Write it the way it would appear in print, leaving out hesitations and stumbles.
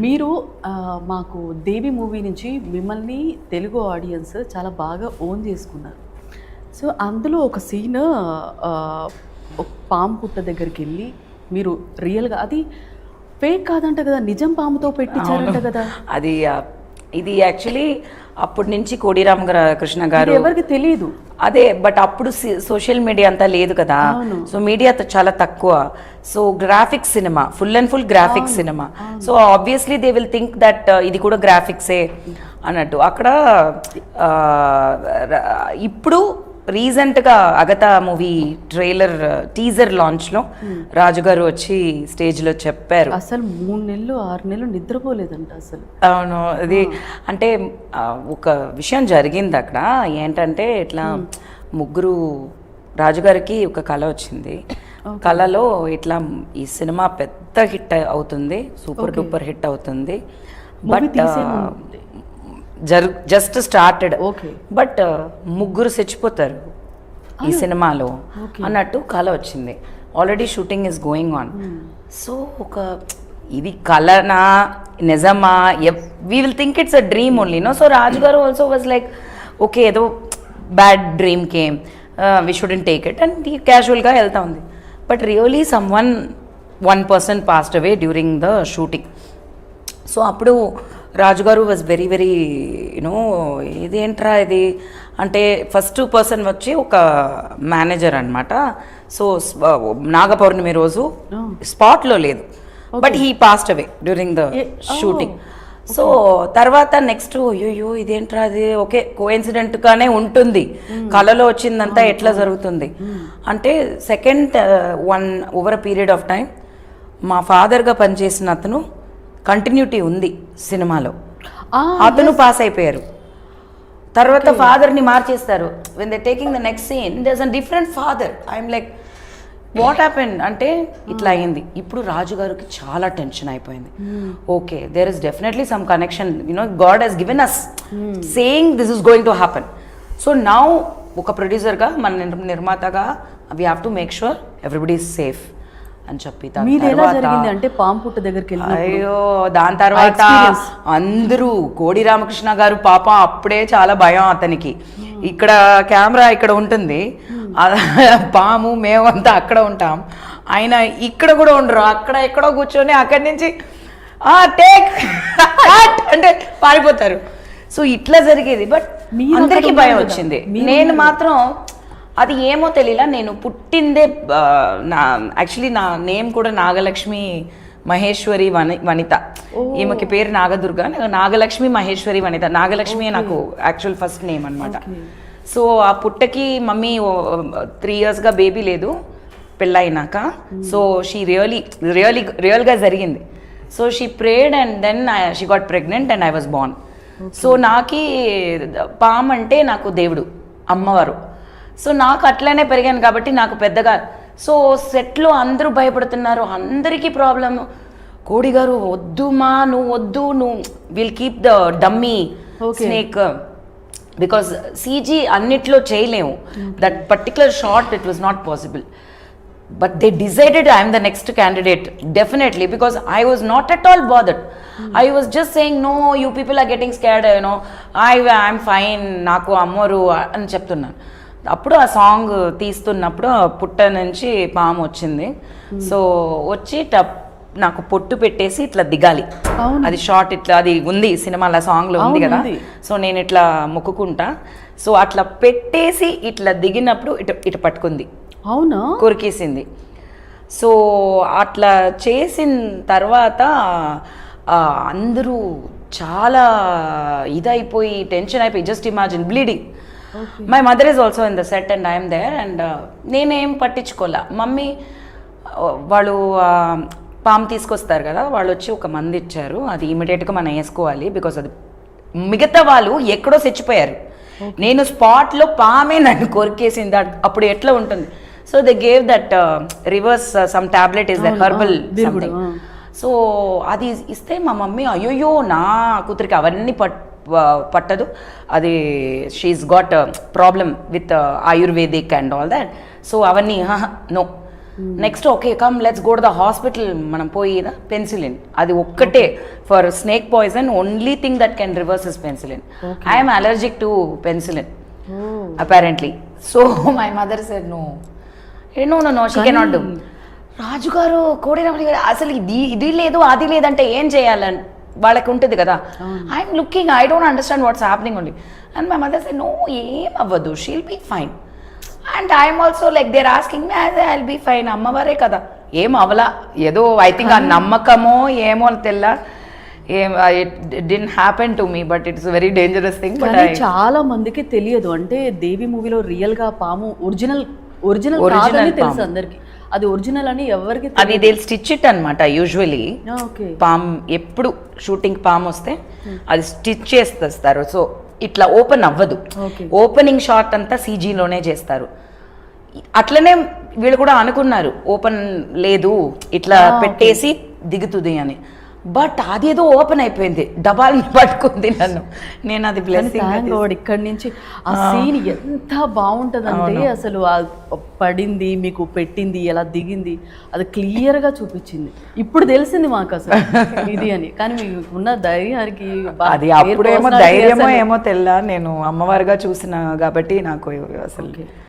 మీరు మాకు 'దేవి' మూవీ నుంచి మిమ్మల్ని తెలుగు ఆడియన్స్ చాలా బాగా ఓన్ చేసుకున్నారు. సో, అందులో ఒక సీన్ ఒక పాము పుట్ట దగ్గరికెళ్ళి మీరు రియల్‌గా అది ఫేక్ కాదంట కదా! నిజం పాముతో పెట్టించారంట కదా! అది ఇది యాక్చువల్లీ అప్పటి నుంచి కోడి రామకృష్ణ గారు ఎవరికి తెలియదు. అదే బట్ అప్పుడు సోషల్ మీడియా అంతా లేదు కదా, సో మీడియా చాలా తక్కువ. So graphics cinema, full and full graphics cinema. So obviously they will think that ఇది కూడా గ్రాఫిక్సే అన్నట్టు. అక్కడ ఇప్పుడు రీసెంట్గా అగతా మూవీ ట్రైలర్ టీజర్ లాంచ్లో రాజుగారు వచ్చి స్టేజ్లో చెప్పారు, అసలు 3 నెలలు 6 నెలలు నిద్రపోలేదంట అసలు. అవును, అది అంటే ఒక విషయం జరిగింది అక్కడ. ఏంటంటే ఇట్లా ముగ్గురు, రాజుగారికి ఒక కళ వచ్చింది. కళలో ఇట్లా ఈ సినిమా పెద్ద హిట్ అవుతుంది, సూపర్ డూపర్ హిట్ అవుతుంది, బట్ జస్ట్ స్టార్టెడ్, బట్ ముగ్గురు చచ్చిపోతారు ఈ సినిమాలో అన్నట్టు కళ వచ్చింది. Already shooting is going on. So ఒక ఇది కళనా నిజమా, we will think it's a dream only no. So Raju garu also was like okay ఏదో bad dream came, we shouldn't take it and క్యాజువల్గా వెళ్తా ఉంది. But really one person passed away during the shooting. So అప్పుడు రాజుగారు was very very you know ఇదేంట్రా ఇది అంటే, first person వచ్చి ఒక మేనేజర్ అనమాట. సో నాగపౌర్ణమి రోజు స్పాట్లో లేదు, but he passed away during the shooting. So తర్వాత నెక్స్ట్ అయ్యో ఇదేంట్రా అది, ఓకే కోఇన్సిడెంట్గానే ఉంటుంది, కళలో వచ్చిందంతా ఎట్లా జరుగుతుంది అంటే, second over a period of time మా ఫాదర్గా పనిచేసిన అతను కంటిన్యూటీ ఉంది సినిమాలో, అతను పాస్ అయిపోయారు. తర్వాత ఫాదర్ని మార్చేస్తారు. When they taking the next scene there is a different father. I'm like what happen అంటే ఇట్లా అయింది. ఇప్పుడు రాజుగారికి చాలా టెన్షన్ అయిపోయింది. Okay there is definitely some connection, you know God he's given us saying this is going to happen. So now ఒక ప్రొడ్యూసర్గా, మన నిర్మాతగా we have to make sure everybody is safe అని చెప్పి, అంటే పాము పుట్ట దగ్గరికి అయ్యో దాని తర్వాత అందరూ కోడి రామకృష్ణ గారు పాప అప్పుడే చాలా భయం అతనికి. ఇక్కడ కెమెరా ఇక్కడ ఉంటుంది, పాము మేమంతా అక్కడ ఉంటాం, ఆయన ఇక్కడ కూడా ఉండరు, అక్కడ ఎక్కడో కూర్చొని అక్కడి నుంచి టేక్ అంటే పారిపోతారు. సో ఇట్లా జరిగేది. బట్ అందరికీ భయం వచ్చింది. నేను మాత్రం అది ఏమో తెలియలా, నేను పుట్టిందే యాక్చువల్లీ నా నేమ్ కూడా నాగలక్ష్మి మహేశ్వరి వనిత. ఈమెకి పేరు నాగదుర్గ, నాగలక్ష్మి మహేశ్వరి వనిత. నాగలక్ష్మి నాకు యాక్చువల్ ఫస్ట్ నేమ్ అనమాట. సో ఆ పుట్టకి మమ్మీ 3 yearsగా బేబీ లేదు పెళ్ళైనాక. సో షీ రియల్గా జరిగింది. So she prayed and then she got pregnant and I was born. So నాకి పామ్ అంటే నాకు దేవుడు, అమ్మవారు. సో నాకు అట్లనే పెరిగాను కాబట్టి నాకు పెద్దగా. సో సెట్లో అందరూ భయపడుతున్నారు, అందరికీ ప్రాబ్లమ్. కోడి గారు వద్దుమా, నువ్వు వద్దు, నువ్వు will keep the dummy snake because CG అన్నిట్లో చేయలేము. That particular shot it was not possible. But they decided I am the next candidate, definitely, because I was not at all bothered. I was just saying, no, you people are getting scared, you know, I'm fine, నాకు అమ్మరు అని చెప్తున్నాను. అప్పుడు ఆ song తీస్తున్నప్పుడు పుట్ట నుంచి పాము వచ్చింది. సో వచ్చి నాకు పొట్టు పెట్టేసి ఇట్లా దిగాలి, అది షార్ట్ ఇట్లా అది ఉంది సినిమాలో, సాంగ్లో ఉంది కదా. సో నేను ఇట్లా మొక్కుకుంటా. సో అట్లా పెట్టేసి ఇట్లా దిగినప్పుడు ఇటు పట్టుకుంది, అవునా, కొరికేసింది. సో అట్లా చేసిన తర్వాత అందరూ చాలా ఇదైపోయి టెన్షన్ అయిపోయి, just imagine bleeding. My mother is also in the set and I'm there and నేనేం పట్టించుకోలే. మమ్మీ వాళ్ళు పాము తీసుకొస్తారు కదా, వాళ్ళు వచ్చి ఒక మందు ఇచ్చారు, అది ఇమీడియట్గా మనం వేసుకోవాలి బికాస్ అది మిగతా వాళ్ళు ఎక్కడో చచ్చిపోయారు, నేను స్పాట్లో పామే నన్ను కొరికేసింది, అప్పుడు ఎట్లా ఉంటుంది. So they gave that reverse some tablet is that herbal something. So అది ఇస్తే మా మమ్మీ అయ్యోయ్యో నా కూతురికి అవన్నీ పట్టదు, అది she is got problem with ayurvedic and all that. So అవన్నీ no next okay come let's go to the hospital, మనం పోయి పెన్సిలిన్, అది ఒక్కటే for snake poison, only thing that can reverse is penicillin. I'm allergic to penicillin apparently. So my mother said no no no no she cannot do. రాజుగారు కోడిరామలి గారు అసలు ఇది లేదు అది లేదంటే ఏం చేయాలని వాళ్ళకి ఉంటుంది కదా. I'm looking, I don't understand what's happening only. And my mother said no ఏం అవ్వదు, she'll be fine. And I'm also like there asking me, I will be fine, అమ్మవారే కదా ఏం అవలా. ఏదో ఐ థింక్ ఆ నమ్మకమో ఏమో తెల్ల, it didn't happen to me, but it's very dangerous thing. But చాలా మందికి తెలియదు, అంటే దేవి మూవీలో రియల్ గా పాము ఒరిజినల్ కాదని తెలుసు అందరికి, అది ఒరిజినల్ అని ఎవరికి అది దే స్టిచ్ ఇట్ అనమాట. యూజువలీ పామ్ ఎప్పుడు షూటింగ్ పామ్ వస్తే అది స్టిచ్ చేస్తారు, సో ఇట్లా ఓపెన్ అవ్వదు. ఓపెనింగ్ షాట్ అంతా సీజీలోనే చేస్తారు. అట్లనే వీళ్ళు కూడా అనుకున్నారు ఓపెన్ లేదు ఇట్లా పెట్టేసి దిగుతుంది అని, బట్ అదేదో ఓపెన్ అయిపోయింది, డబాల్ని పట్టుకుంది నన్ను. నేను అది బ్లెస్సింగ్. ఇక్కడి నుంచి ఆ సీన్ ఎంత బాగుంటదంటే అసలు పడింది మీకు పెట్టింది ఎలా దిగింది అది క్లియర్ గా చూపించింది. ఇప్పుడు తెలిసింది మాకు అసలు ఇది అని, కానీ మీకు ఉన్న ధైర్యానికి అది అప్పుడేమో ధైర్యమో ఏమో తెల్ల, నేను అమ్మవారిగా చూసిన కాబట్టి నాకు అసలు